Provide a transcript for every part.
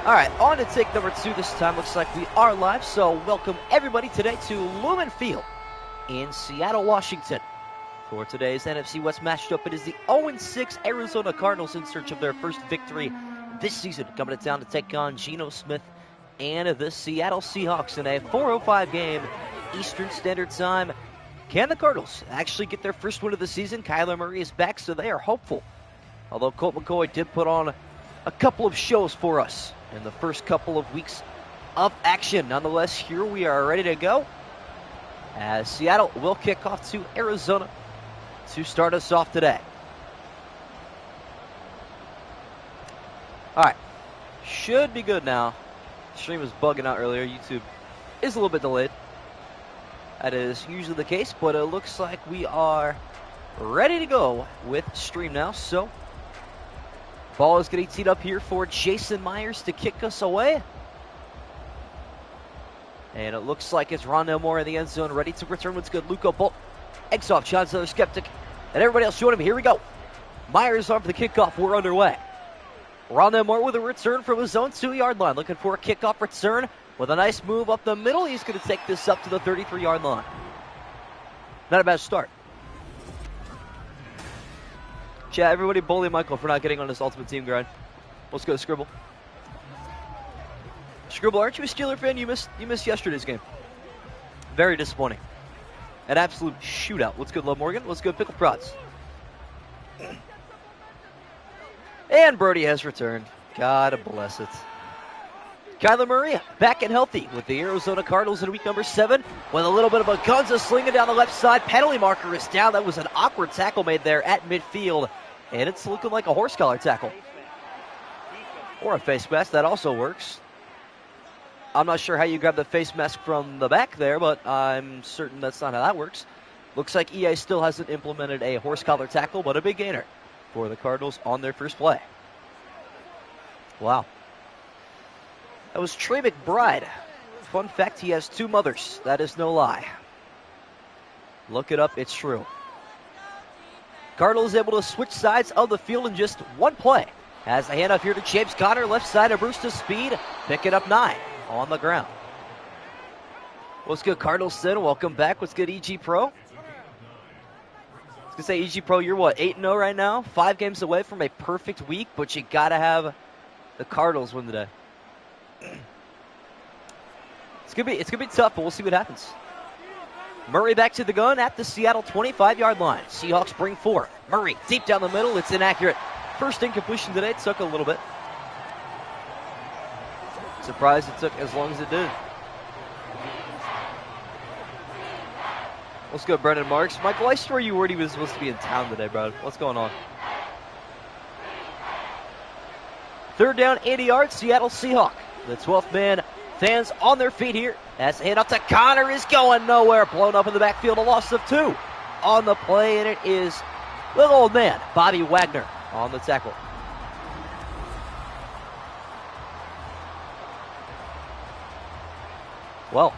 All right, on to take number 2 this time. Looks like we are live, so welcome everybody today to Lumen Field in Seattle, Washington. For today's NFC West matchup, it is the 0-6 Arizona Cardinals in search of their first victory this season, coming to town to take on Geno Smith and the Seattle Seahawks in a 4:05 game, Eastern Standard Time. Can the Cardinals actually get their first win of the season? Kyler Murray is back, so they are hopeful. Although Colt McCoy did put on a couple of shows for us in the first couple of weeks of action. Nonetheless, here we are ready to go as Seattle will kick off to Arizona to start us off today. All right, should be good now. Stream was bugging out earlier. YouTube is a little bit delayed. That is usually the case, but it looks like we are ready to go with stream now. So, ball is getting teed up here for Jason Myers to kick us away. And it looks like it's Rondell Moore in the end zone, ready to return. What's good? Luco Bolt, eggs off, John's another skeptic, and everybody else join him. Here we go. Myers on for the kickoff. We're underway. Rondell Moore with a return from his own 2-yard line, looking for a kickoff return with a nice move up the middle. He's going to take this up to the 33-yard line. Not a bad start. Chat, everybody bully Michael for not getting on this Ultimate Team grind. Let's go, Scribble. Scribble, aren't you a Steeler fan? You missed yesterday's game. Very disappointing. An absolute shootout. What's good, Love Morgan? What's good, Pickle Prods? And Brody has returned. God bless it. Kyler Murray back and healthy with the Arizona Cardinals in week number 7 with a little bit of a gunza slinging down the left side. Penalty marker is down. That was an awkward tackle made there at midfield. And it's looking like a horse collar tackle. Or a face mask. That also works. I'm not sure how you grab the face mask from the back there, but I'm certain that's not how that works. Looks like EA still hasn't implemented a horse collar tackle, but a big gainer for the Cardinals on their first play. Wow. That was Trey McBride. Fun fact, he has 2 mothers. That is no lie. Look it up, it's true. Cardinals able to switch sides of the field in just one play. Has the handoff here to James Conner, left side, a burst of speed, picking up 9 on the ground. What's good, Cardinals Sin? Welcome back. What's good, EG Pro? I was going to say, EG Pro, you're what, 8-0 right now? 5 games away from a perfect week, but you got to have the Cardinals win today. It's gonna be tough, but we'll see what happens. Murray back to the gun at the Seattle 25-yard line. Seahawks bring 4. Murray deep down the middle. It's inaccurate. First incompletion today. It took a little bit. Surprised it took as long as it did. What's good, Brendan Marks? Michael, I swear you were he was supposed to be in town today, bro. What's going on? 3rd down, 80 yards, Seattle Seahawk. The 12th man, fans on their feet here. As the handoff to Connor is going nowhere. Blown up in the backfield, a loss of 2 on the play, and it is little old man, Bobby Wagner, on the tackle. Well,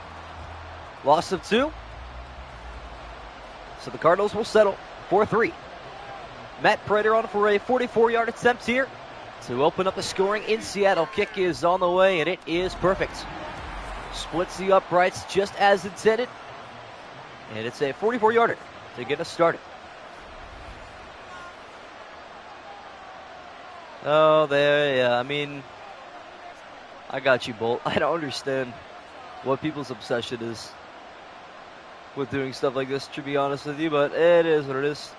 loss of 2. So the Cardinals will settle for 3. Matt Prater on for a 44-yard attempt here to open up the scoring in Seattle. Kick is on the way, and it is perfect. Splits the uprights just as intended. And it's a 44-yarder to get us started. Oh, there, yeah. I mean, I got you, Bolt. I don't understand what people's obsession is with doing stuff like this, to be honest with you, but it is what it is.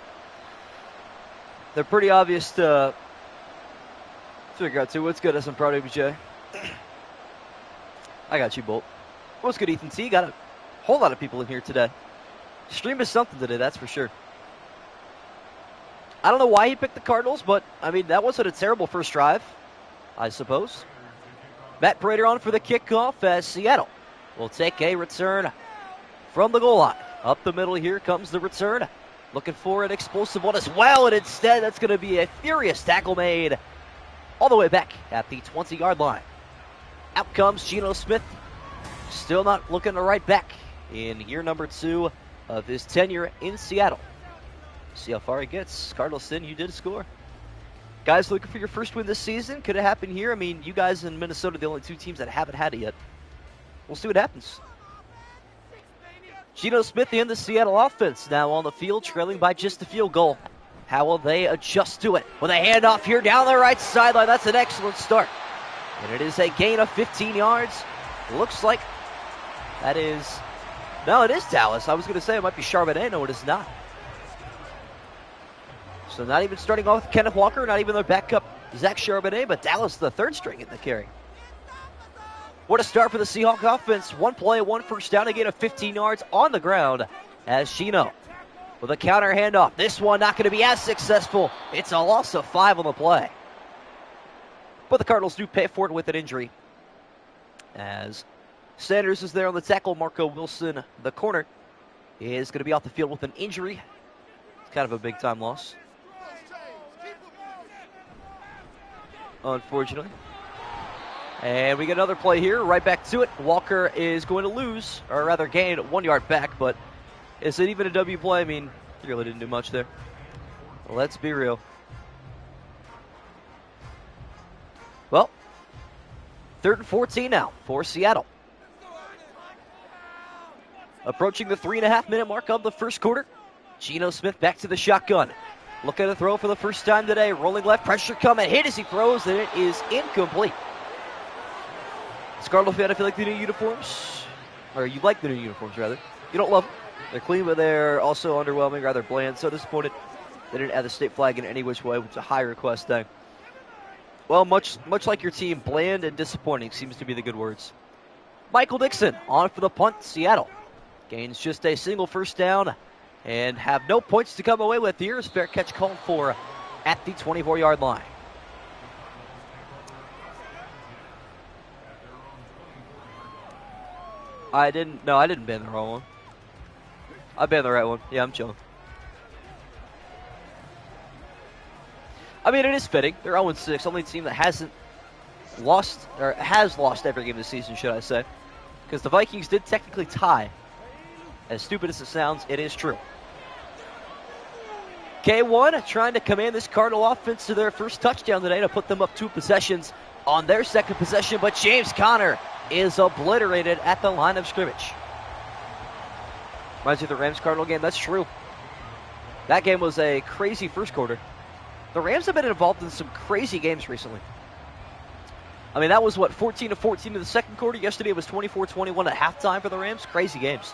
They're pretty obvious to figure out, too. What's good, SM Proud OBJ? I got you, Bolt. What's good, Ethan T? Got a whole lot of people in here today. Stream is something today, that's for sure. I don't know why he picked the Cardinals, but, I mean, that wasn't a terrible first drive, I suppose. Matt Prater on for the kickoff as Seattle will take a return from the goal line. Up the middle here comes the return. Looking for an explosive one as well, and instead that's going to be a furious tackle made all the way back at the 20-yard line. Out comes Geno Smith. Still not looking the right back in year number 2 of his tenure in Seattle. See how far he gets. Cardinals Sin, you did score. Guys looking for your first win this season? Could it happen here? I mean, you guys in Minnesota are the only two teams that haven't had it yet. We'll see what happens. Geno Smith and the Seattle offense now on the field, trailing by just a field goal. How will they adjust to it? With a handoff here down the right sideline. That's an excellent start. And it is a gain of 15 yards. Looks like that is... No, it is Dallas. I was going to say it might be Charbonnet. No, it is not. So not even starting off with Kenneth Walker, not even their backup Zach Charbonnet, but Dallas the third string in the carry. What a start for the Seahawks offense. One play, one first down, a gain of 15 yards on the ground as Geno with a counter handoff. This one not going to be as successful. It's a loss of 5 on the play. But the Cardinals do pay for it with an injury as Sanders is there on the tackle. Marco Wilson, the corner, is going to be off the field with an injury. It's kind of a big-time loss, unfortunately. And we get another play here, right back to it. Walker is going to lose, or rather gain 1 yard back, but is it even a W play? I mean, he really didn't do much there. Let's be real. Well, 3rd and 14 now for Seattle. Approaching the 3.5-minute mark of the first quarter. Geno Smith back to the shotgun. Looking to throw for the first time today. Rolling left, pressure coming, hit as he throws, and it is incomplete. Cardinal fan, I feel like the new uniforms, or you like the new uniforms rather. You don't love them. They're clean, but they're also underwhelming, rather bland. So disappointed they didn't add the state flag in any which way, which is a high request thing. Well, much like your team, bland and disappointing seems to be the good words. Michael Dixon on for the punt. Seattle gains just a single first down and have no points to come away with here. Fair catch called for at the 24-yard line. I didn't ban the wrong one. I banned the right one. Yeah, I'm chilling. I mean, it is fitting. They're 0-6, only team that hasn't lost, or has lost every game this season, should I say. Because the Vikings did technically tie. As stupid as it sounds, it is true. K1 trying to command this Cardinal offense to their first touchdown today to put them up 2 possessions on their second possession, but James Conner is obliterated at the line of scrimmage. Reminds me of the Rams-Cardinal game. That's true. That game was a crazy first quarter. The Rams have been involved in some crazy games recently. I mean, that was, 14-14 in the second quarter. Yesterday it was 24-21 at halftime for the Rams. Crazy games.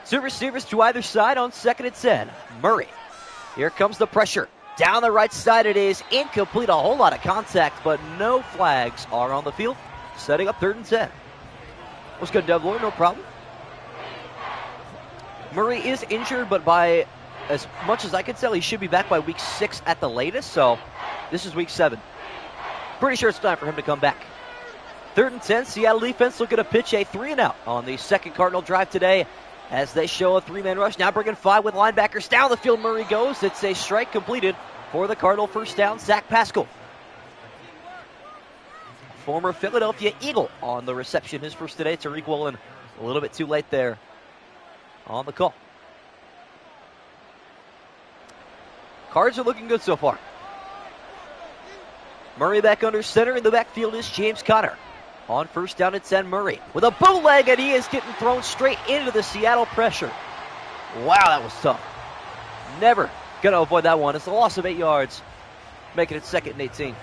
2 receivers to either side on 2nd and 10. Murray. Here comes the pressure. Down the right side it is. Incomplete. A whole lot of contact, but no flags are on the field. Setting up 3rd and 10. What's good, Devlin? No problem. Murray is injured, but by as much as I can tell, he should be back by week 6 at the latest, so this is week 7. Pretty sure it's time for him to come back. 3rd and 10, Seattle defense looking to pitch a 3-and-out on the second Cardinal drive today as they show a 3-man rush. Now bringing 5 with linebackers. Down the field, Murray goes. It's a strike completed for the Cardinal first down, Zach Pascal. Former Philadelphia Eagle on the reception. His first today. Tariq Woolen a little bit too late there on the call. Cards are looking good so far. Murray back under center. In the backfield is James Conner. On first down at 10, Murray with a bootleg, and he is getting thrown straight into the Seattle pressure. Wow, that was tough. Never going to avoid that one. It's a loss of 8 yards, making it 2nd and 18.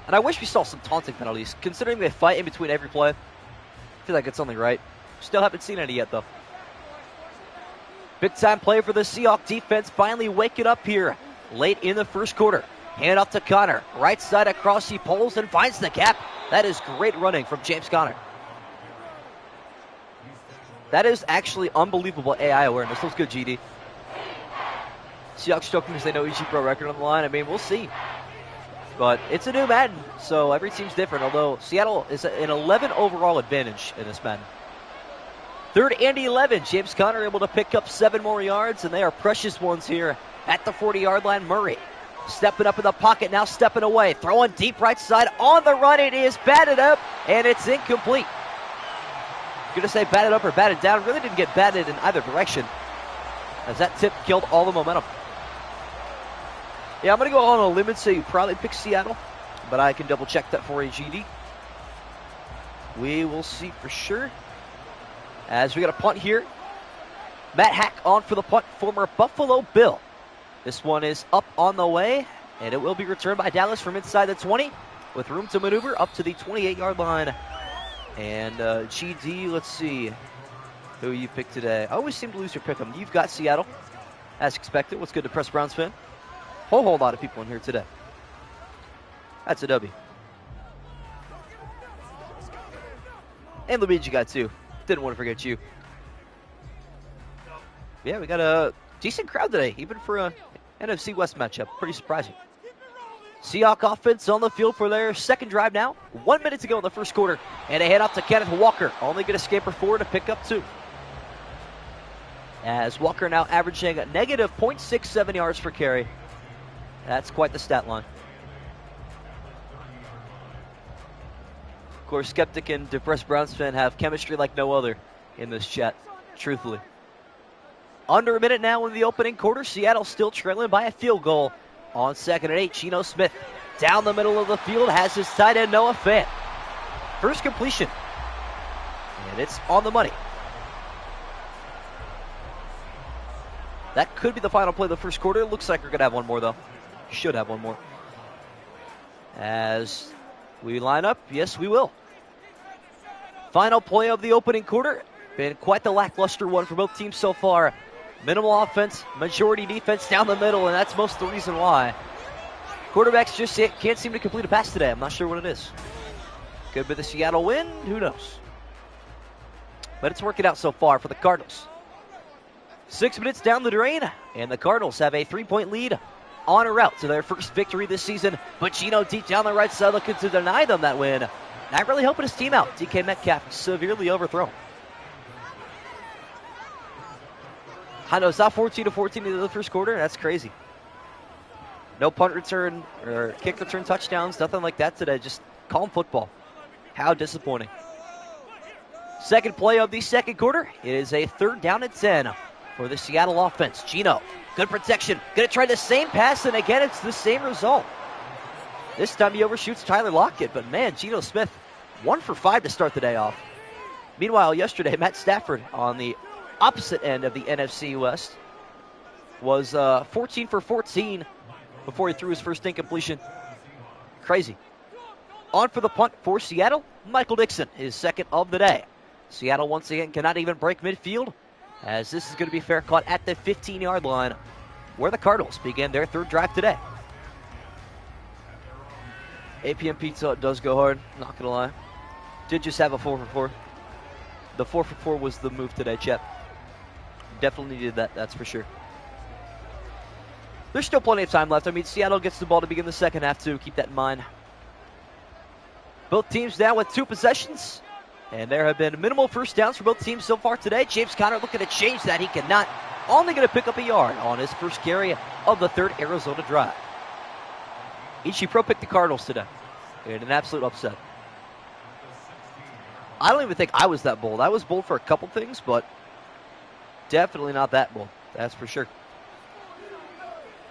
And I wish we saw some taunting penalties, considering they fight in between every play. I feel like it's only right. Still haven't seen any yet, though. Big-time play for the Seahawks defense, finally waking up here late in the first quarter. Hand off to Conner. Right side across, he pulls and finds the gap. That is great running from James Conner. That is actually unbelievable AI awareness. Looks good, GD. Seahawks joking because they know EG Pro record on the line. I mean, we'll see. But it's a new Madden, so every team's different, although Seattle is an 11 overall advantage in this Madden. 3rd and 11. James Conner able to pick up 7 more yards, and they are precious ones here at the 40-yard line. Murray stepping up in the pocket, now stepping away. Throwing deep right side on the run. It is batted up, and it's incomplete. Going to say batted up or batted down. Really didn't get batted in either direction, as that tip killed all the momentum. Yeah, I'm going to go on a limb and say you probably pick Seattle, but I can double check that for you, GD. We will see for sure. As we got a punt here. Matt Hack on for the punt, former Buffalo Bill. This one is up on the way, and it will be returned by Dallas from inside the 20 with room to maneuver up to the 28-yard line. And GD, let's see who you picked today. I always seem to lose your pick 'em. You've got Seattle, as expected. What's good to Press Browns fan? Whole lot of people in here today. That's a W. And Luigi got two. Didn't want to forget you. Yeah, we got a decent crowd today, even for a NFC West matchup. Pretty surprising. Seahawks offense on the field for their second drive now. 1 minute to go in the first quarter. And a handoff to Kenneth Walker. Only going to scamper forward to pick up 2. As Walker now averaging a negative .67 yards per carry. That's quite the stat line. Of course, Skeptic and Depressed Browns fan have chemistry like no other in this chat, truthfully. Under a minute now in the opening quarter. Seattle still trailing by a field goal. On 2nd and 8, Geno Smith down the middle of the field has his tight end Noah Fant. First completion. And it's on the money. That could be the final play of the first quarter. Looks like we're going to have one more, though. Should have one more. As we line up, yes, we will. Final play of the opening quarter. Been quite the lackluster one for both teams so far. Minimal offense, majority defense down the middle, and that's most of the reason why. Quarterbacks just can't seem to complete a pass today. I'm not sure what it is. Could be the Seattle win. Who knows? But it's working out so far for the Cardinals. 6 minutes down the drain, and the Cardinals have a 3-point lead on a route to their first victory this season. But Geno deep down the right side looking to deny them that win. Not really helping his team out. DK Metcalf severely overthrown. I know, it's not 14-14 into the first quarter. That's crazy. No punt return or kick return touchdowns, nothing like that today. Just calm football. How disappointing. Second play of the second quarter. It is a 3rd down and 10 for the Seattle offense. Geno, good protection. Going to try the same pass, and again, it's the same result. This time he overshoots Tyler Lockett, but man, Geno Smith, 1 for 5 to start the day off. Meanwhile, yesterday, Matt Stafford on the opposite end of the NFC West was 14 for 14 before he threw his first incompletion. Crazy. On for the punt for Seattle, Michael Dixon, his second of the day. Seattle once again cannot even break midfield, as this is going to be fair caught at the 15-yard line, where the Cardinals begin their 3rd drive today. 8 p.m. pizza does go hard, not going to lie. Did just have a 4 for 4. The 4 for 4 was the move today, Chet. Definitely needed that, that's for sure. There's still plenty of time left. I mean, Seattle gets the ball to begin the second half, too. Keep that in mind. Both teams down with 2 possessions. And there have been minimal first downs for both teams so far today. James Conner looking to change that. He cannot. Only going to pick up a yard on his first carry of the 3rd Arizona drive. Ichi Pro picked the Cardinals today in an absolute upset. I don't even think I was that bold. I was bold for a couple things, but definitely not that bold. That's for sure.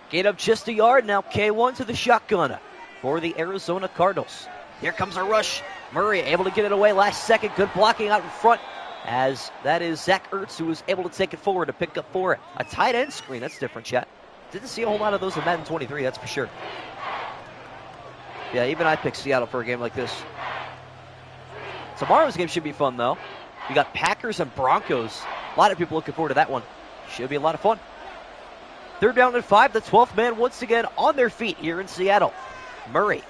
Gain up just a yard. Now K1 to the shotgun for the Arizona Cardinals. Here comes a rush. Murray able to get it away last second. Good blocking out in front, as that is Zach Ertz who was able to take it forward to pick up for a tight end screen. That's different, chat. Didn't see a whole lot of those in Madden 23, that's for sure. Yeah, even I picked Seattle for a game like this. Tomorrow's game should be fun, though. We got Packers and Broncos. A lot of people looking forward to that one. Should be a lot of fun. 3rd down and 5. The 12th man once again on their feet here in Seattle. Murray.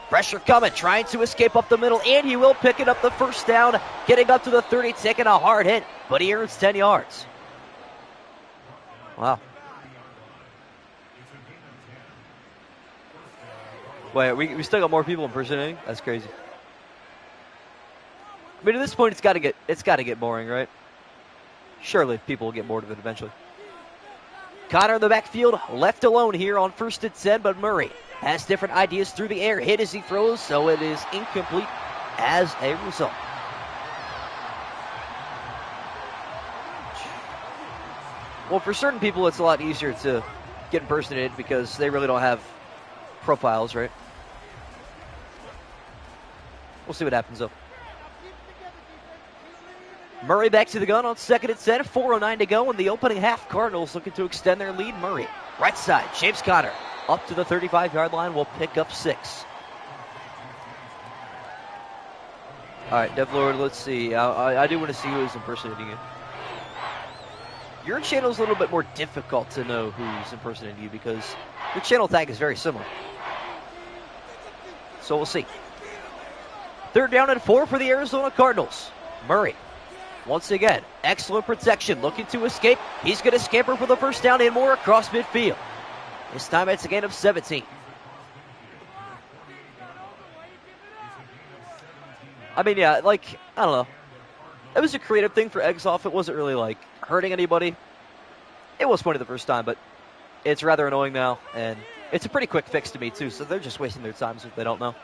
Pressure coming, trying to escape up the middle, and he will pick it up the first down, getting up to the 30, taking a hard hit, but he earns 10 yards. Wow. Wait, we still got more people impersonating? That's crazy. I mean, at this point, it's got to get boring, right? Surely people will get bored of it eventually. Connor in the backfield, left alone here on 1st and 10, but Murray has different ideas through the air. Hit as he throws, so it is incomplete as a result. Well, for certain people, it's a lot easier to get impersonated because they really don't have profiles, right? We'll see what happens, though. Murray back to the gun on 2nd and 10. 4:09 to go in the opening half. Cardinals looking to extend their lead. Murray, right side. James Conner up to the 35-yard line. Will pick up 6. All right, Dev Lord, let's see. I do want to see who is impersonating you. Your channel is a little bit more difficult to know who's impersonating you because your channel tag is very similar. So we'll see. 3rd down and 4 for the Arizona Cardinals. Murray, once again, excellent protection, looking to escape. He's going to scamper for the first down and more across midfield. This time it's a gain of 17. I mean, yeah, like, I don't know. It was a creative thing for Eggshoff. It wasn't really, like, hurting anybody. It was funny the first time, but it's rather annoying now, and it's a pretty quick fix to me, too, so they're just wasting their time if they don't know.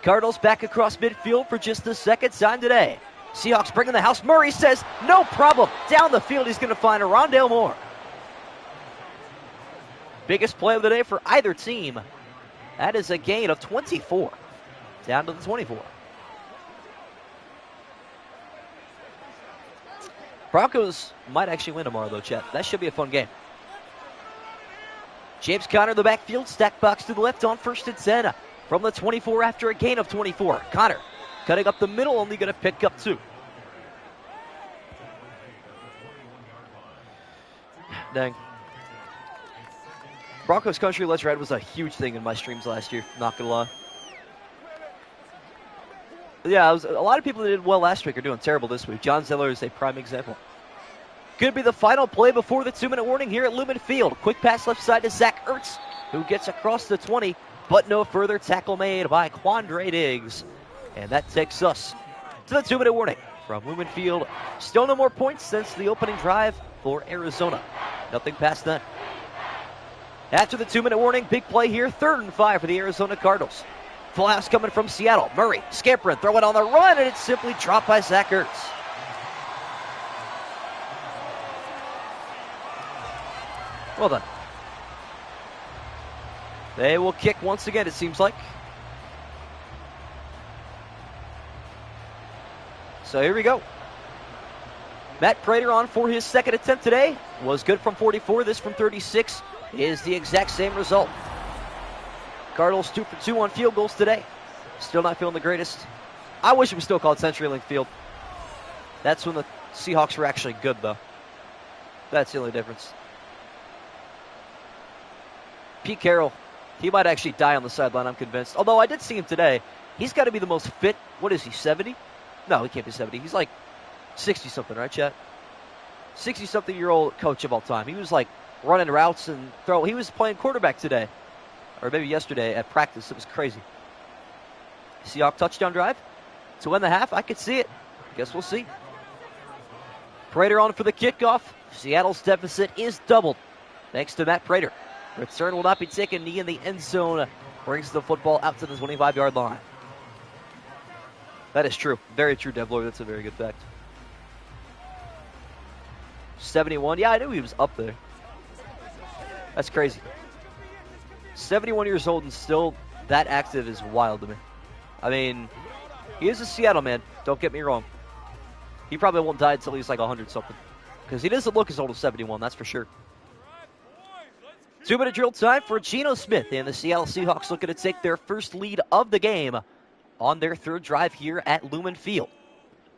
Cardinals back across midfield for just the 2nd time today. Seahawks bringing the house. Murray says, no problem. Down the field, he's going to find a Rondale Moore. Biggest play of the day for either team. That is a gain of 24. Down to the 24. Broncos might actually win tomorrow, though, Chet. That should be a fun game. James Conner in the backfield. Stack box to the left on 1st and 10. From the 24 after a gain of 24. Conner cutting up the middle, only going to pick up 2. Dang. Broncos Country Let's Ride was a huge thing in my streams last year, not going to lie. Yeah, a lot of people that did well last week are doing terrible this week. John Zeller is a prime example. Could be the final play before the 2-minute warning here at Lumen Field. Quick pass left side to Zach Ertz, who gets across the 20, but no further. Tackle made by Quandre Diggs. And that takes us to the 2-minute warning from Lumen Field. Still no more points since the opening drive for Arizona. Nothing past that. After the 2-minute warning, big play here. 3rd and 5 for the Arizona Cardinals. Full house coming from Seattle. Murray scampering, throw it on the run, and it's simply dropped by Zach Ertz. Well done. They will kick once again, it seems like. So here we go. Matt Prater on for his 2nd attempt today. Was good from 44. This from 36 is the exact same result. Cardinals 2 for 2 on field goals today. Still not feeling the greatest. I wish it was still called CenturyLink Field. That's when the Seahawks were actually good, though. That's the only difference. Pete Carroll, he might actually die on the sideline, I'm convinced. Although I did see him today. He's got to be the most fit. What is he, 70? No, he can't be 70. He's like 60-something, right, Chet? 60-something-year-old coach of all time. He was like running routes and throw. He was playing quarterback today. Or maybe yesterday at practice. It was crazy. Seahawks touchdown drive to win the half. I could see it. Guess we'll see. Prater on for the kickoff. Seattle's deficit is doubled thanks to Matt Prater. Return will not be taken. Knee in the end zone. Brings the football out to the 25-yard line. That is true. Very true, Dev Lord. That's a very good fact. 71. Yeah, I knew he was up there. That's crazy. 71 years old and still that active is wild to me. I mean, he is a Seattle man. Don't get me wrong. He probably won't die until he's like 100-something. Because he doesn't look as old as 71, that's for sure. 2-minute drill time for Geno Smith and the Seattle Seahawks looking to take their first lead of the game on their 3rd drive here at Lumen Field.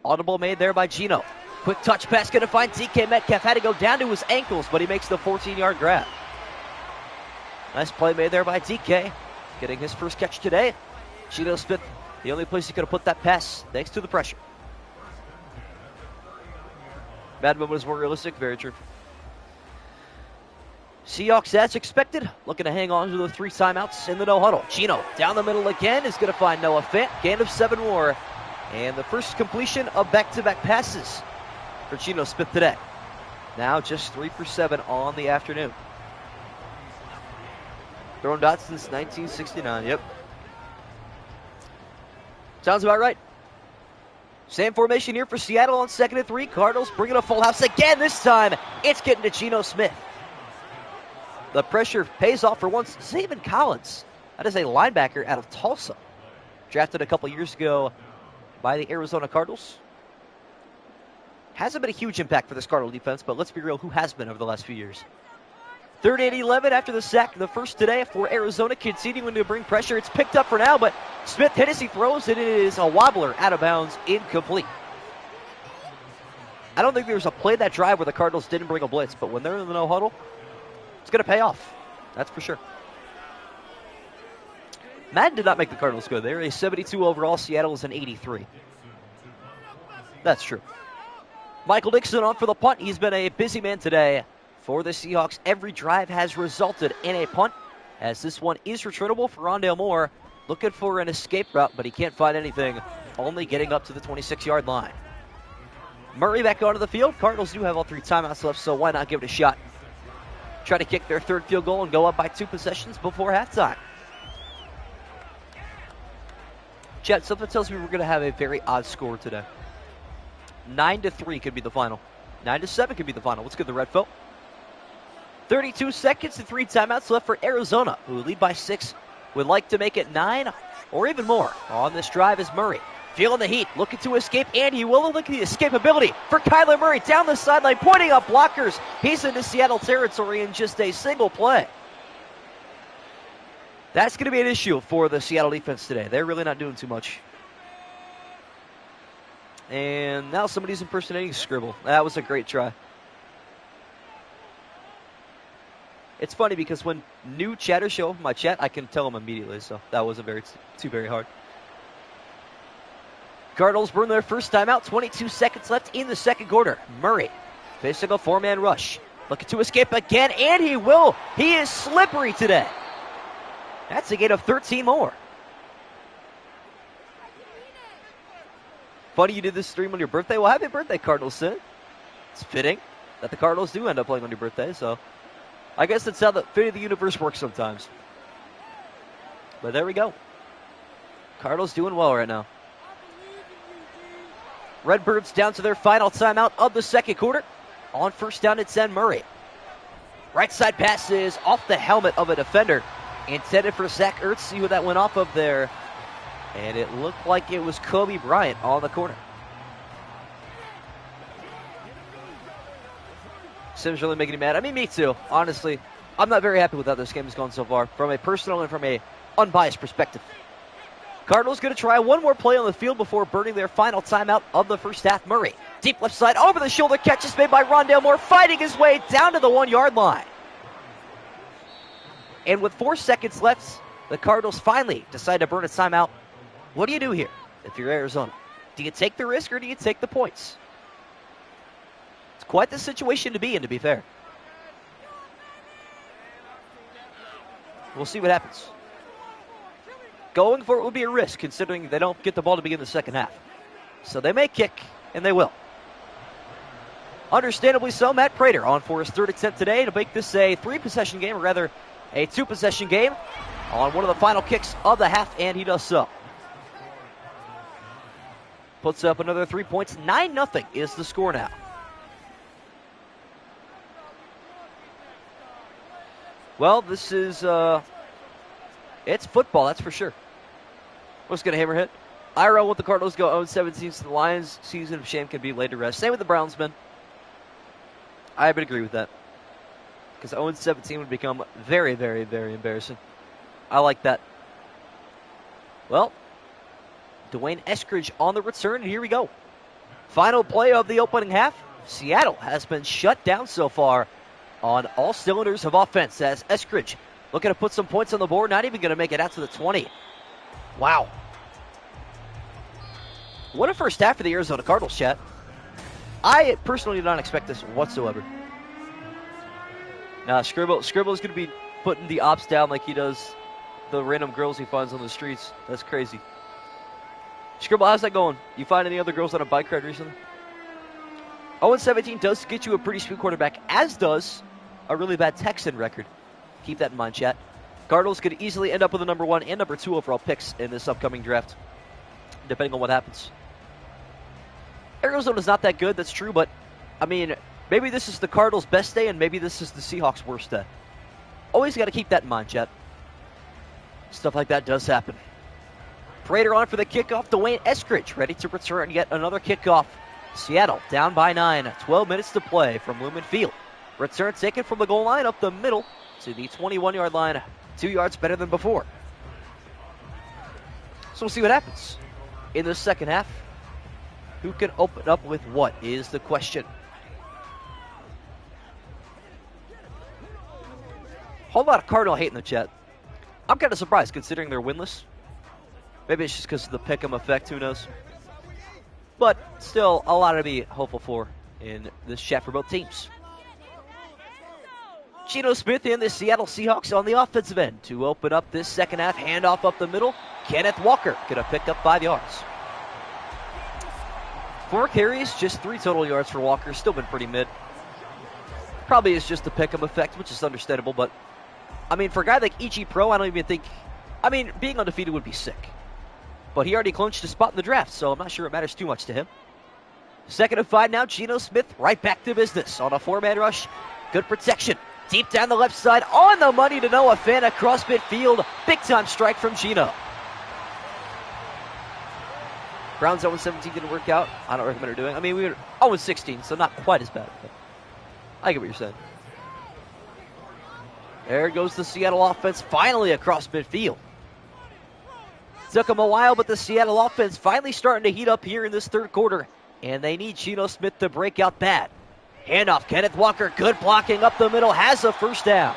Audible made there by Geno. Quick touch pass going to find DK Metcalf. Had to go down to his ankles, but he makes the 14-yard grab. Nice play made there by DK. Getting his first catch today. Geno Smith, the only place he could have put that pass, thanks to the pressure. Madden was more realistic. Very true. Seahawks, as expected, looking to hang on to the 3 timeouts in the no huddle. Geno down the middle again is going to find Noah Fant. Gain of 7 more. And the first completion of back-to-back passes for Geno Smith today. Now just 3 for 7 on the afternoon. Throwing dots since 1969. Yep. Sounds about right. Same formation here for Seattle on 2nd and 3. Cardinals bringing a full house again. This time, it's getting to Geno Smith. The pressure pays off for once. Zayvon Collins, that is a linebacker out of Tulsa. Drafted a couple years ago by the Arizona Cardinals. Hasn't been a huge impact for this Cardinal defense, but let's be real, who has been over the last few years? 3rd and 11 after the sack, the first today for Arizona, continuing to bring pressure. It's picked up for now, but Smith Hennessy throws it. It is a wobbler, out of bounds, incomplete. I don't think there was a play that drive where the Cardinals didn't bring a blitz, but when they're in the no huddle, it's going to pay off. That's for sure. Madden did not make the Cardinals good. They're a 72 overall. Seattle is an 83. That's true. Michael Dixon on for the punt. He's been a busy man today for the Seahawks. Every drive has resulted in a punt, as this one is returnable for Rondale Moore. Looking for an escape route, but he can't find anything. Only getting up to the 26-yard line. Murray back onto the field. Cardinals do have all 3 timeouts left, so why not give it a shot? Try to kick their 3rd field goal and go up by 2 possessions before halftime. Chet, something tells me we're going to have a very odd score today. 9-3 could be the final. 9-7 could be the final. Let's get the red Phil. 32 seconds and 3 timeouts left for Arizona, who lead by 6. Would like to make it 9 or even more. On this drive is Murray. Feeling the heat, looking to escape, and he will. Look at the escapability for Kyler Murray down the sideline, pointing up blockers. He's into Seattle territory in just a single play. That's going to be an issue for the Seattle defense today. They're really not doing too much. And now somebody's impersonating Scribble. That was a great try. It's funny because when new chatters show up in my chat, I can tell them immediately, so that wasn't very hard. Cardinals burn their first timeout. 22 seconds left in the 2nd quarter. Murray facing a 4-man rush. Looking to escape again, and he will. He is slippery today. That's a gain of 13 more. Funny you did this stream on your birthday. Well, happy birthday, Cardinals fan. It's fitting that the Cardinals do end up playing on your birthday, so I guess that's how the fate of the universe works sometimes. But there we go. Cardinals doing well right now. Redbirds down to their final timeout of the 2nd quarter. On 1st down, it's Murray. Right side pass is off the helmet of a defender. Intended for Zach Ertz. See who that went off of there. And it looked like it was Kobe Bryant on the corner. Sim's really making me mad. I mean, me too. Honestly, I'm not very happy with how this game has gone so far from a personal and from a unbiased perspective. Cardinals going to try one more play on the field before burning their final timeout of the first half. Murray, deep left side, over the shoulder catch is made by Rondale Moore, fighting his way down to the 1-yard line. And with 4 seconds left, the Cardinals finally decide to burn a timeout. What do you do here if you're Arizona? Do you take the risk or do you take the points? It's quite the situation to be in, to be fair. We'll see what happens. Going for it would be a risk, considering they don't get the ball to begin the 2nd half. So they may kick, and they will. Understandably so, Matt Prater on for his 3rd attempt today to make this a 3-possession game, or rather a 2-possession game on one of the final kicks of the half, and he does so. Puts up another 3 points. 9-0 is the score now. Well, this is, it's football, that's for sure. What's going to hammerhead? Ira want the Cardinals go 0-17 to the Lions. Season of shame can be laid to rest. Same with the Browns, man. I would agree with that. Because 0-17 would become very, very, very embarrassing. I like that. Well, Dwayne Eskridge on the return, and here we go. Final play of the opening half. Seattle has been shut down so far on all cylinders of offense, as Eskridge looking to put some points on the board, not even going to make it out to the 20. Wow. What a first half for the Arizona Cardinals, chat. I personally did not expect this whatsoever. Now, Scribble's going to be putting the ops down like he does the random girls he finds on the streets. That's crazy. Scribble, how's that going? You find any other girls on a bike ride recently? 0-17 does get you a pretty sweet quarterback, as does a really bad Texan record. Keep that in mind, chat. Cardinals could easily end up with the number 1 and number 2 overall picks in this upcoming draft, depending on what happens. Arizona's not that good, that's true, but, I mean, maybe this is the Cardinals' best day, and maybe this is the Seahawks' worst day. Always got to keep that in mind, chat. Stuff like that does happen. Prater on for the kickoff. Dwayne Eskridge ready to return yet another kickoff. Seattle down by 9. 12 minutes to play from Lumen Field. Return taken from the goal line up the middle to the 21-yard line. 2 yards better than before. So we'll see what happens in the second half. Who can open up with what is the question. Whole lot of Cardinal hate in the chat. I'm kind of surprised considering they're winless. Maybe it's just because of the pick'em effect, who knows. But still, a lot to be hopeful for in this chat for both teams. Geno Smith and the Seattle Seahawks on the offensive end to open up this second half. Handoff up the middle. Kenneth Walker going to pick up 5 yards. 4 carries, just 3 total yards for Walker. Still been pretty mid. Probably is just the pick'em effect, which is understandable. But, I mean, for a guy like Ichi Pro, I don't even think... I mean, being undefeated would be sick. But he already clinched a spot in the draft, so I'm not sure it matters too much to him. 2nd and 5 now. Geno Smith right back to business on a 4-man rush. Good protection. Deep down the left side, on the money to Noah Fant across midfield. Big-time strike from Geno. Browns 0-17 didn't work out. I don't recommend her doing. I mean, we were 0-16, so not quite as bad. But I get what you're saying. There goes the Seattle offense, finally across midfield. Took them a while, but the Seattle offense finally starting to heat up here in this third quarter. And they need Geno Smith to break out bad. Handoff, Kenneth Walker, good blocking up the middle, has a first down.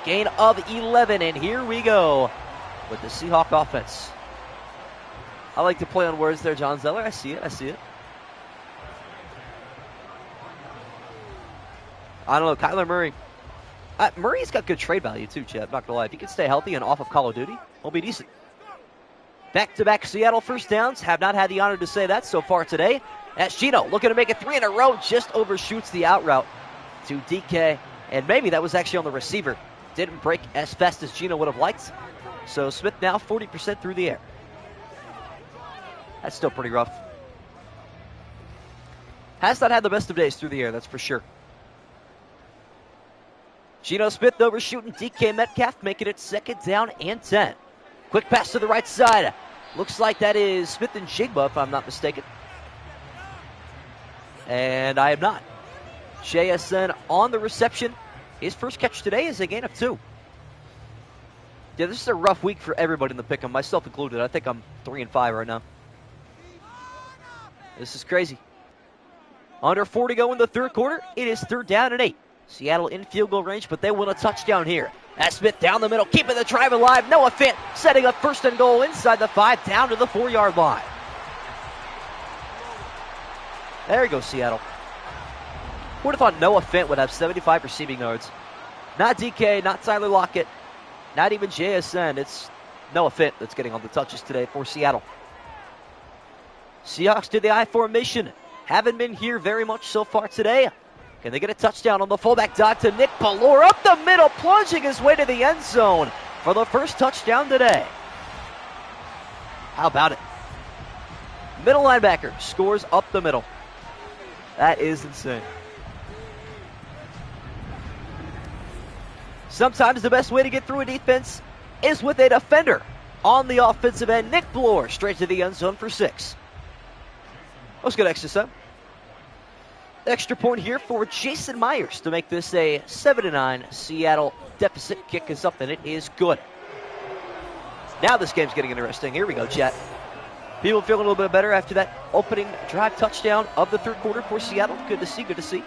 Gain of 11, and here we go with the Seahawk offense. I like to play on words there, John Zeller. I see it. I don't know, Kyler Murray. Murray's got good trade value too, Chad. Not going to lie. If he can stay healthy and off of Call of Duty, he'll be decent. Back-to-back Seattle first downs. Have not had the honor to say that so far today. That's Geno looking to make it 3 in a row. Just overshoots the out route to DK. And maybe that was actually on the receiver. Didn't break as fast as Geno would have liked. So Smith now 40% through the air. That's still pretty rough. Has not had the best of days through the air, that's for sure. Geno Smith overshooting DK Metcalf, making it 2nd down and 10. Quick pass to the right side. Looks like that is Smith and Jigba, if I'm not mistaken. And I am not. JSN on the reception. His first catch today is a gain of 2. Yeah, this is a rough week for everybody in the pick'em, myself included. I think I'm 3 and 5 right now. This is crazy. Under 4 to go in the third quarter. It is 3rd down and 8. Seattle in field goal range, but they win a touchdown here. That's Smith down the middle, keeping the drive alive. Noah Fant setting up 1st and goal inside the 5, down to the 4-yard line. There you go, Seattle. Would have thought Noah Fant would have 75 receiving yards. Not DK, not Tyler Lockett, not even JSN. It's Noah Fant that's getting on the touches today for Seattle. Seahawks did the I formation. Haven't been here very much so far today. Can they get a touchdown on the fullback dive to Nick Ballore up the middle, plunging his way to the end zone for the first touchdown today. How about it? Middle linebacker scores up the middle. That is insane. Sometimes the best way to get through a defense is with a defender on the offensive end. Nick Ballore straight to the end zone for 6. That was good extra time. Extra point here for Jason Myers to make this a 7-9 Seattle deficit. Kick is up and it is good. Now this game's getting interesting. Here we go, chat. People feeling a little bit better after that opening drive touchdown of the third quarter for Seattle. Good to see, good to see.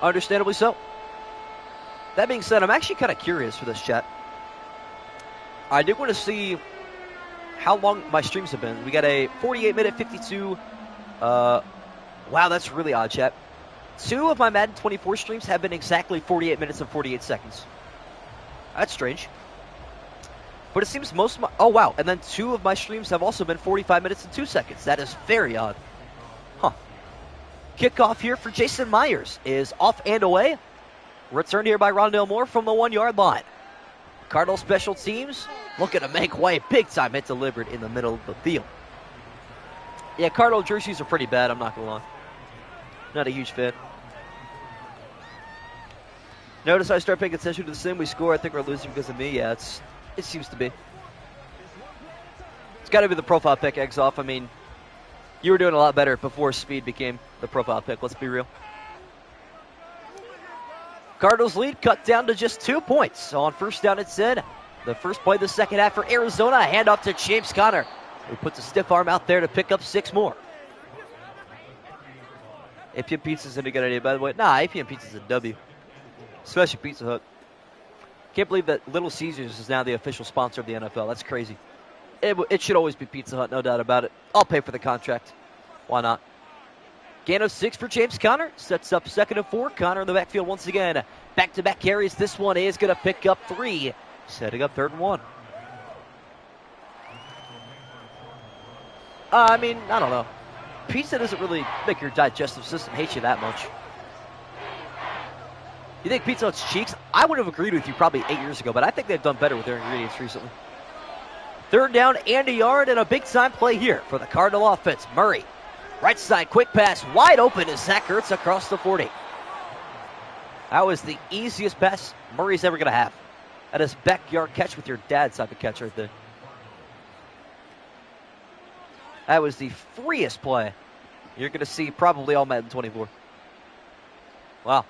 Understandably so. That being said, I'm actually kind of curious for this, chat. I do want to see how long my streams have been. We got a 48-minute 52. Wow, that's really odd, chat. 2 of my Madden 24 streams have been exactly 48 minutes and 48 seconds. That's strange. But it seems most of my... Oh, wow. And then 2 of my streams have also been 45 minutes and 2 seconds. That is very odd. Huh. Kickoff here for Jason Myers is off and away. Returned here by Rondale Moore from the 1-yard line. Cardinals special teams looking to make way. Big time hit delivered in the middle of the field. Yeah, Cardinal jerseys are pretty bad, I'm not going to lie. Not a huge fan. Notice I start paying attention to the sim. We score. I think we're losing because of me. Yeah, it seems to be. It's got to be the profile pick, eggs off. I mean, you were doing a lot better before speed became the profile pick. Let's be real. Cardinals lead cut down to just 2 points. On first down, it's in. The first play of the second half for Arizona. Handoff to James Conner, who puts a stiff arm out there to pick up 6 more. APM Pizza's a good idea, by the way. Nah, APM Pizza's a W. Especially Pizza Hut. Can't believe that Little Caesars is now the official sponsor of the NFL. That's crazy. It should always be Pizza Hut, no doubt about it. I'll pay for the contract. Why not? Gain of 6 for James Conner. Sets up 2nd and 4. Conner in the backfield once again. Back-to-back carries. This one is going to pick up 3. Setting up 3rd and 1. I mean, I don't know. Pizza doesn't really make your digestive system hate you that much. You think Pizza Hut's cheeks? I would have agreed with you probably 8 years ago, but I think they've done better with their ingredients recently. 3rd down and a yard, and a big-time play here for the Cardinal offense. Murray, right side, quick pass, wide open as Zach Ertz across the 40. That was the easiest pass Murray's ever going to have. That is backyard catch with your dad type of catch right there. That was the freest play you're going to see probably all Madden 24. Wow.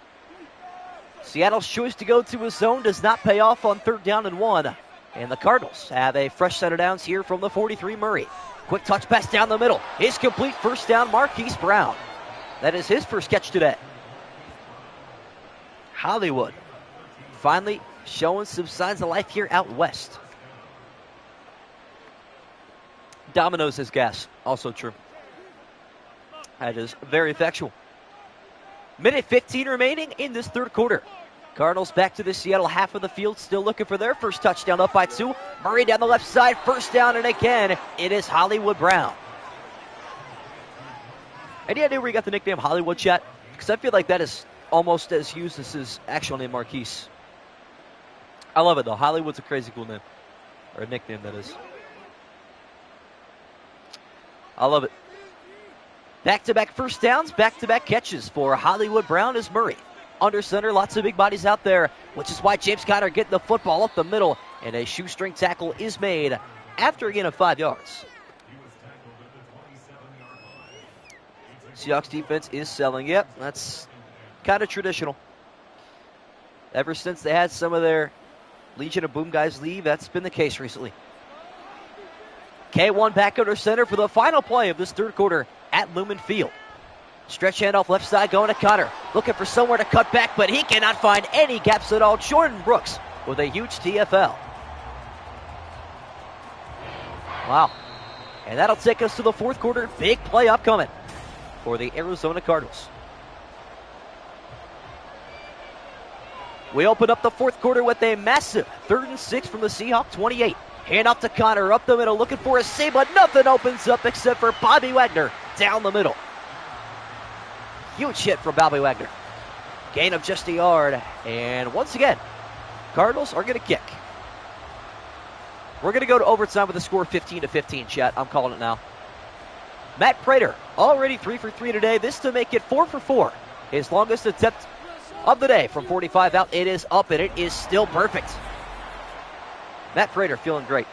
Seattle's choice to go to a zone does not pay off on 3rd down and 1. And the Cardinals have a fresh set of downs here from the 43, Murray. Quick touch pass down the middle. Is complete. First down, Marquise Brown. That is his first catch today. Hollywood finally showing some signs of life here out west. Domino's is gas. Also true. That is very factual. Minute 15 remaining in this 3rd quarter. Cardinals back to the Seattle half of the field, still looking for their first touchdown, up by 2. Murray down the left side, first down, and again, it is Hollywood Brown. Any idea where you got the nickname Hollywood, chat? Because I feel like that is almost as used as his actual name, Marquise. I love it, though. Hollywood's a crazy cool name. Or a nickname, that is. I love it. Back-to-back first downs, back-to-back catches for Hollywood Brown as Murray. Under center, lots of big bodies out there, which is why James Conner getting the football up the middle, and a shoestring tackle is made after a gain of 5 yards. Seahawks defense is selling. Yep, that's kind of traditional. Ever since they had some of their Legion of Boom guys leave, that's been the case recently. K1 back under center for the final play of this 3rd quarter at Lumen Field. Stretch handoff left side going to Conner. Looking for somewhere to cut back, but he cannot find any gaps at all. Jordan Brooks with a huge TFL. Wow. And that'll take us to the 4th quarter. Big play upcoming for the Arizona Cardinals. We open up the 4th quarter with a massive 3rd and 6 from the Seahawks 28. Hand off to Conner up the middle, looking for a save, but nothing opens up except for Bobby Wagner down the middle. Huge hit from Bobby Wagner. Gain of just a yard. And once again, Cardinals are going to kick. We're going to go to overtime with a score 15-15, chat. I'm calling it now. Matt Prater, already 3 for 3 today. This to make it 4 for 4. His longest attempt of the day from 45 out. It is up, and it is still perfect. Matt Prater feeling great.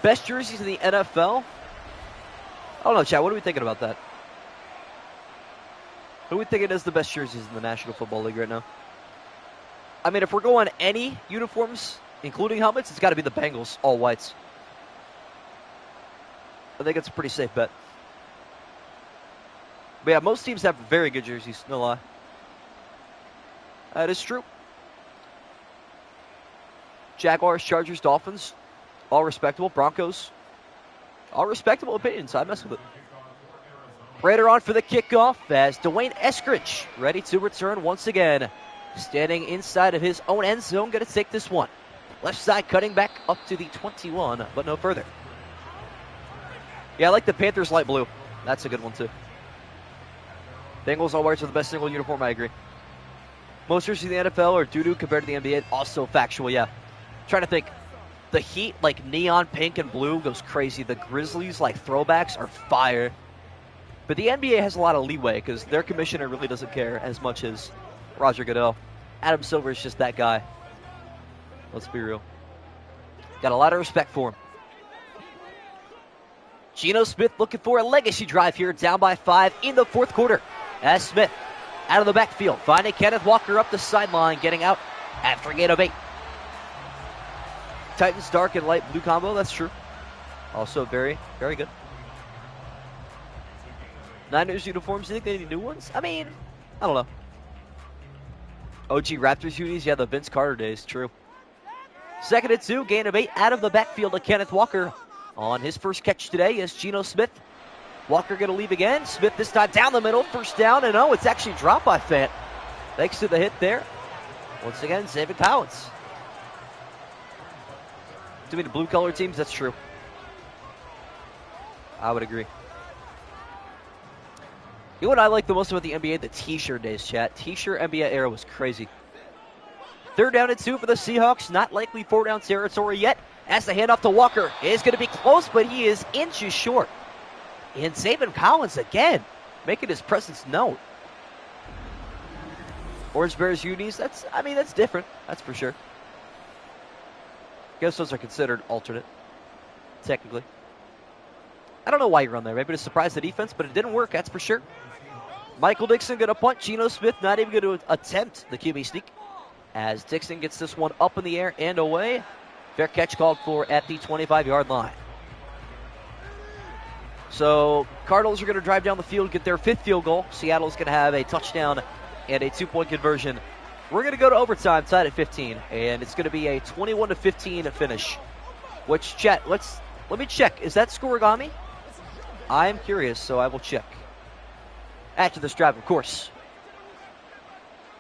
Best jerseys in the NFL? I don't know, chat. What are we thinking about that? Who are we thinking is the best jerseys in the National Football League right now? I mean, if we're going any uniforms, including helmets, it's got to be the Bengals, all whites. I think it's a pretty safe bet. But yeah, most teams have very good jerseys, no lie. That is true. Jaguars, Chargers, Dolphins, all respectable. Broncos, all respectable opinions. I mess with it. Prater on for the kickoff as Dwayne Eskridge ready to return once again. Standing inside of his own end zone, going to take this one. Left side cutting back up to the 21, but no further. Yeah, I like the Panthers light blue. That's a good one too. Bengals all whites are the best single uniform, I agree. Most jerseys in the NFL are doo-doo compared to the NBA. Also factual, yeah. Trying to think. The Heat, like neon pink and blue, goes crazy. The Grizzlies, like throwbacks, are fire. But the NBA has a lot of leeway because their commissioner really doesn't care as much as Roger Goodell. Adam Silver is just that guy. Let's be real. Got a lot of respect for him. Geno Smith looking for a legacy drive here, down by 5 in the fourth quarter. As Smith out of the backfield, finding Kenneth Walker up the sideline, getting out after a gain of 8. Titans dark and light blue combo, that's true. Also very, very good. Niners uniforms, you think they need new ones? I mean, I don't know. OG Raptors unis, yeah, the Vince Carter days, true. 2nd and 2, gain of 8 out of the backfield to Kenneth Walker. On his first catch today is Geno Smith. Walker going to leave again. Smith this time down the middle, first down, and it's actually dropped by Fant. Thanks to the hit there. Once again, David Collins. To me, the blue collar teams, that's true. I would agree. You know what I like the most about the NBA? The t-shirt days, chat. T-shirt NBA era was crazy. 3rd down and 2 for the Seahawks. Not likely 4-down territory yet. As the handoff to Walker is going to be close, but he is inches short. And David Collins again, making his presence known. Orange Bears unis, that's different. That's for sure. Guess those are considered alternate, technically. I don't know why you run there. Maybe to surprise the defense, but it didn't work, that's for sure. Michael Dixon going to punt. Geno Smith not even going to attempt the QB sneak. As Dixon gets this one up in the air and away. Fair catch called for at the 25-yard line. So Cardinals are going to drive down the field, get their 5th field goal. Seattle's going to have a touchdown and a 2-point conversion. We're going to go to overtime, tied at 15, and it's going to be a 21-15 finish. Which, chat, let me check. Is that scoregami? I'm curious, so I will check. After this drive, of course.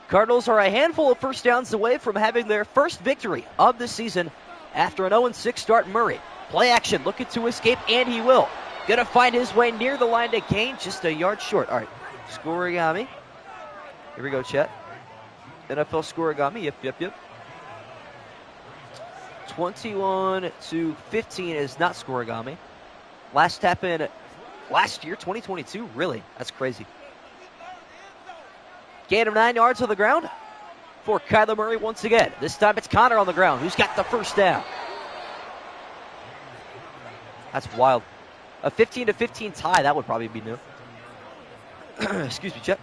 Cardinals are a handful of first downs away from having their first victory of the season after an 0-6 start. Murray, play action, looking to escape, and he will. Going to find his way near the line to gain, just a yard short. All right, scoregami. Here we go, chat. NFL scoregami, yep. 21-15 is not scoregami. Last happened last year, 2022. Really, that's crazy. Gain of 9 yards on the ground for Kyler Murray once again. This time it's Connor on the ground who's got the first down. That's wild. A 15-15 tie, that would probably be new. Excuse me, Chet.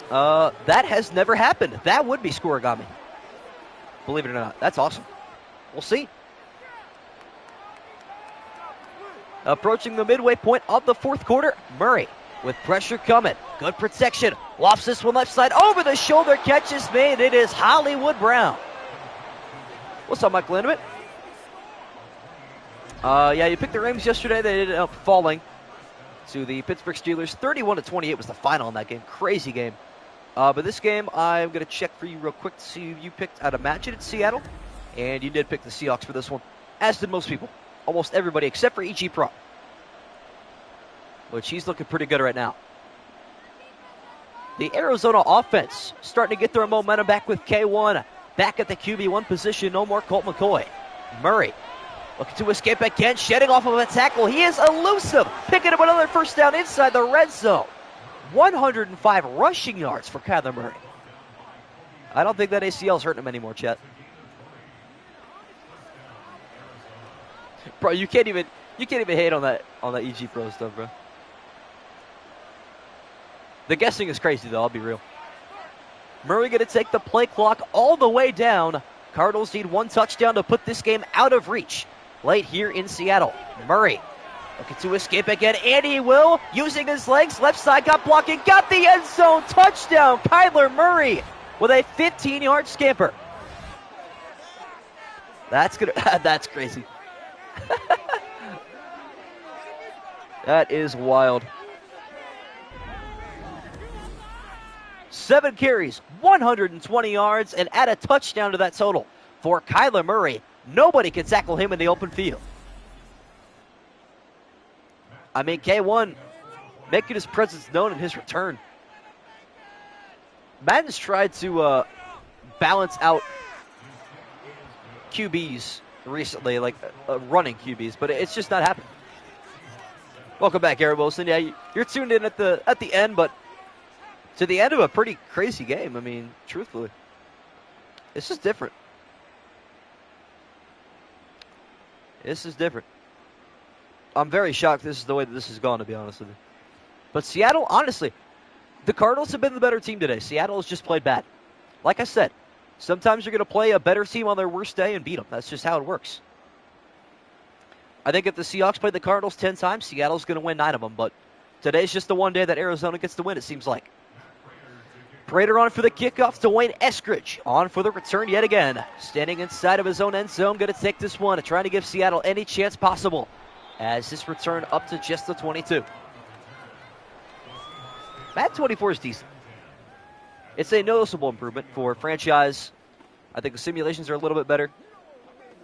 That has never happened. That would be scoregami. Believe it or not. That's awesome. We'll see. Approaching the midway point of the fourth quarter, Murray with pressure coming. Good protection. Lofts this one left side. Over the shoulder. Catch is made. It is Hollywood Brown. What's up, Mike Lindemann? Yeah, you picked the Rams yesterday. They ended up falling to the Pittsburgh Steelers. 31-28 was the final in that game. Crazy game. But this game, I'm going to check for you real quick to see who you picked. I'd imagine it's Seattle. And you did pick the Seahawks for this one, as did most people. Almost everybody except for E.G. Pro, which he's looking pretty good right now. The Arizona offense starting to get their momentum back with K1 back at the QB1 position. No more Colt McCoy. Murray looking to escape again, shedding off of a tackle. He is elusive, picking up another first down inside the red zone. 105 rushing yards for Kyler Murray. I don't think that ACL is hurting him anymore, Chet. Bro, you can't even hate on that EG Pro stuff, bro. The guessing is crazy, though. I'll be real. Murray going to take the play clock all the way down. Cardinals need one touchdown to put this game out of reach. Late here in Seattle. Murray looking to escape again, and he will. Using his legs, left side got blocking, got the end zone. Touchdown, Kyler Murray with a 15-yard scamper. That's crazy. That is wild. 7 carries, 120 yards, and add a touchdown to that total for Kyler Murray. Nobody can tackle him in the open field. I mean, K1 making his presence known in his return. Madden's tried to balance out QBs recently, like running QBs, but it's just not happening. Welcome back, Aaron Wilson. Yeah, you're tuned in at the end, but to the end of a pretty crazy game. I mean, truthfully. This is different. This is different. I'm very shocked this is the way that this has gone, to be honest with you. But Seattle, honestly, the Cardinals have been the better team today. Seattle has just played bad. Like I said, sometimes you're going to play a better team on their worst day and beat them. That's just how it works. I think if the Seahawks played the Cardinals 10 times, Seattle's going to win 9 of them. But today's just the one day that Arizona gets to win, it seems like. Prater on for the kickoff. Dwayne Eskridge on for the return yet again. Standing inside of his own end zone, going to take this one and trying to give Seattle any chance possible as this return up to just the 22. Madden 24 is decent. It's a noticeable improvement for franchise. I think the simulations are a little bit better,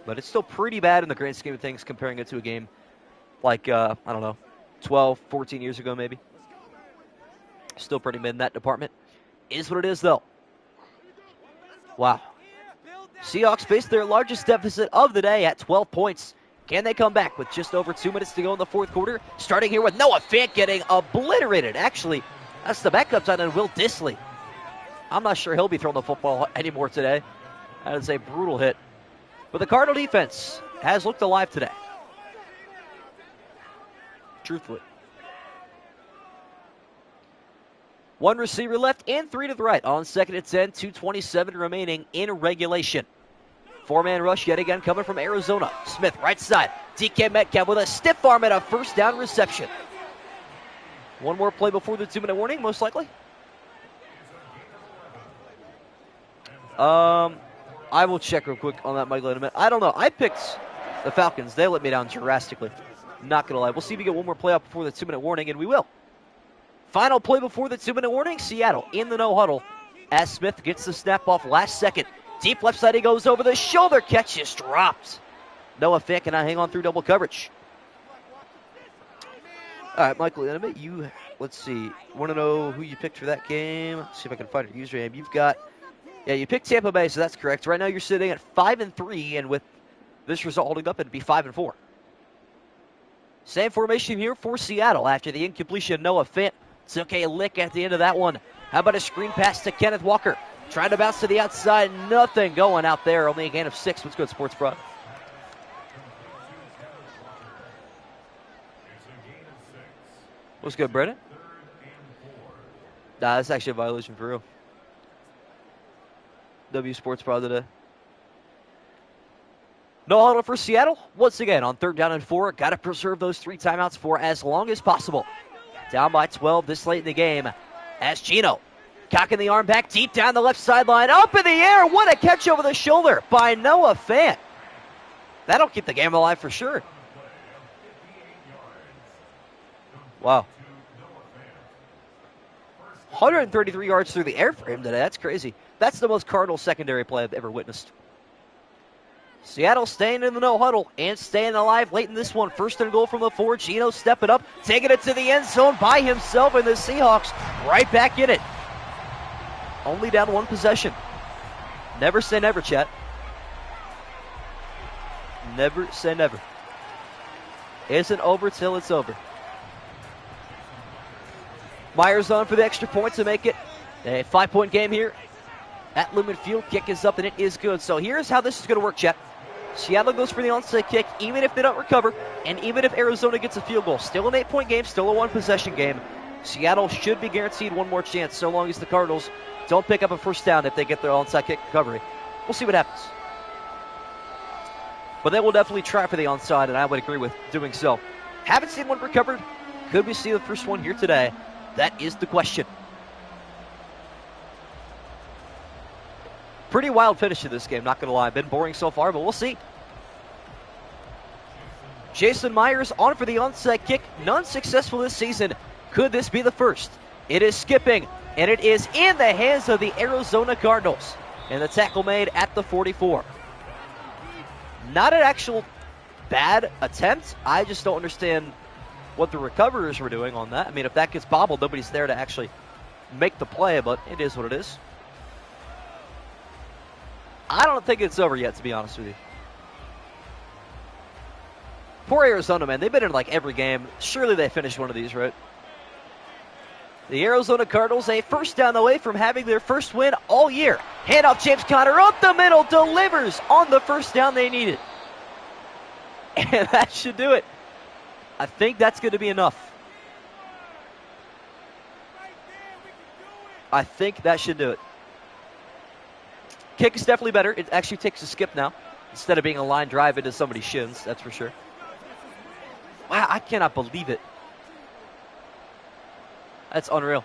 but it's still pretty bad in the grand scheme of things comparing it to a game like, I don't know, 12, 14 years ago maybe. Still pretty mid in that department. Is what it is, though. Wow. Seahawks face their largest deficit of the day at 12 points. Can they come back with just over 2 minutes to go in the fourth quarter? Starting here with Noah Fant getting obliterated. Actually, that's the backup tight end, Will Dissly. I'm not sure he'll be throwing the football anymore today. That is a brutal hit. But the Cardinal defense has looked alive today. Truthfully. 1 receiver left and 3 to the right on 2nd and 10, 2:27 remaining in regulation. 4-man rush yet again coming from Arizona. Smith right side. DK Metcalf with a stiff arm and a first down reception. One more play before the 2-minute warning, most likely. I will check real quick on that, Michael, in a minute. I don't know. I picked the Falcons. They let me down drastically. Not going to lie. We'll see if we get one more play up before the 2-minute warning, and we will. Final play before the 2-minute warning. Seattle in the no huddle as Smith gets the snap off last second. Deep left side, he goes over the shoulder. Catch is dropped. Noah Fant cannot hang on through double coverage. All right, Michael, in a minute, let's see. Want to know who you picked for that game? Let's see if I can find your username. You picked Tampa Bay, so that's correct. Right now you're sitting at 5-3, and with this result holding up, it'd be 5-4. Same formation here for Seattle after the incompletion. Noah Fant took a lick at the end of that one. How about a screen pass to Kenneth Walker? Trying to bounce to the outside. Nothing going out there. Only a gain of 6. What's good, Sports Pro? What's good, Brennan? Nah, that's actually a violation for real. W Sports Pro today. No huddle for Seattle. Once again, on 3rd down and 4. Got to preserve those 3 timeouts for as long as possible. Down by 12 this late in the game as Gino cocking the arm back deep down the left sideline. Up in the air. What a catch over the shoulder by Noah Fant. That'll keep the game alive for sure. Wow. 133 yards through the air for him today. That's crazy. That's the most Cardinal secondary play I've ever witnessed. Seattle staying in the no huddle and staying alive late in this one. 1st and goal from the 4. Gino stepping up, taking it to the end zone by himself, and the Seahawks right back in it. Only down 1 possession. Never say never, chat. Never say never. Isn't over till it's over. Myers on for the extra point to make it a 5-point game here at Lumen Field. Kick is up, and it is good. So here's how this is going to work, chat. Seattle goes for the onside kick, even if they don't recover, and even if Arizona gets a field goal. Still an 8-point game, still a 1-possession game. Seattle should be guaranteed one more chance, so long as the Cardinals don't pick up a first down if they get their onside kick recovery. We'll see what happens. But they will definitely try for the onside, and I would agree with doing so. Haven't seen one recovered. Could we see the first one here today? That is the question. Pretty wild finish to this game, not going to lie. Been boring so far, but we'll see. Jason Myers on for the onside kick. None successful this season. Could this be the first? It is skipping, and it is in the hands of the Arizona Cardinals. And the tackle made at the 44. Not an actual bad attempt. I just don't understand what the recoverers were doing on that. I mean, if that gets bobbled, nobody's there to actually make the play, but it is what it is. I don't think it's over yet, to be honest with you. Poor Arizona, man. They've been in like every game. Surely they finished one of these, right? The Arizona Cardinals a first down away from having their first win all year. Handoff, James Conner up the middle, delivers on the first down they needed. And that should do it. I think that's going to be enough. I think that should do it. Kick is definitely better. It actually takes a skip now instead of being a line drive into somebody's shins, that's for sure. Wow, I cannot believe it. That's unreal.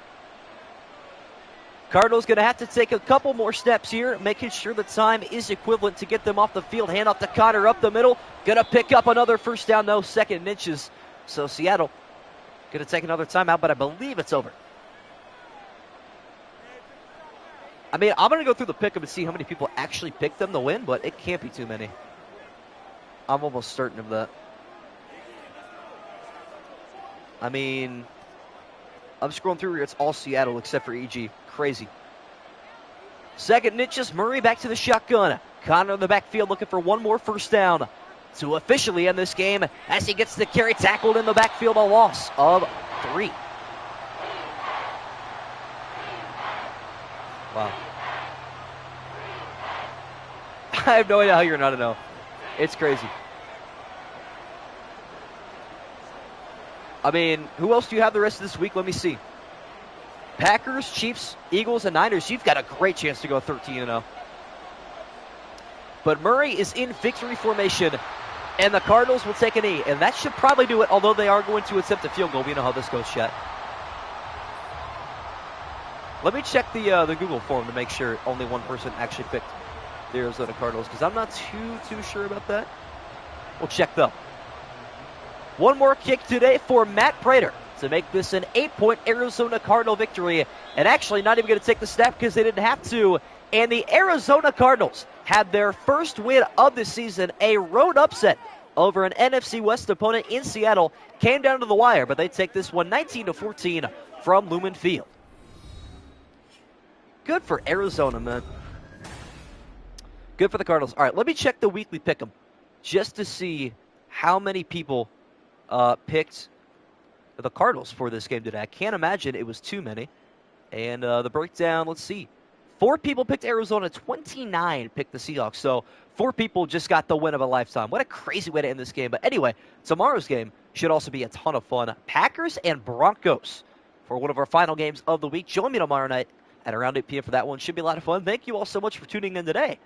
Cardinals going to have to take a couple more steps here, making sure the time is equivalent to get them off the field. Hand off to Conner up the middle. Going to pick up another first down, no, 2nd and inches. So Seattle going to take another timeout, but I believe it's over. I mean, I'm going to go through the pick 'em and see how many people actually picked them to win, but it can't be too many. I'm almost certain of that. I mean, I'm scrolling through here. It's all Seattle except for EG. Crazy. 2nd and inches. Murray back to the shotgun. Conner in the backfield looking for one more first down to officially end this game as he gets the carry, tackled in the backfield, a loss of 3. Wow. I have no idea how you're not a no. It's crazy. I mean, who else do you have the rest of this week? Let me see. Packers, Chiefs, Eagles, and Niners. You've got a great chance to go 13-0. But Murray is in victory formation, and the Cardinals will take a knee. And that should probably do it, although they are going to attempt a field goal. We know how this goes, chat. Let me check the Google form to make sure only one person actually picked the Arizona Cardinals, because I'm not too sure about that. We'll check, though. One more kick today for Matt Prater to make this an 8-point Arizona Cardinal victory. And actually not even going to take the snap because they didn't have to. And the Arizona Cardinals had their first win of the season, a road upset over an NFC West opponent in Seattle. Came down to the wire, but they take this one 19-14 from Lumen Field. Good for Arizona, man. Good for the Cardinals. All right, let me check the weekly pick'em just to see how many people picked the Cardinals for this game today. I can't imagine it was too many. And the breakdown, let's see. 4 people picked Arizona, 29 picked the Seahawks. So 4 people just got the win of a lifetime. What a crazy way to end this game. But anyway, tomorrow's game should also be a ton of fun. Packers and Broncos for one of our final games of the week. Join me tomorrow night at around 8 p.m. for that one. Should be a lot of fun. Thank you all so much for tuning in today.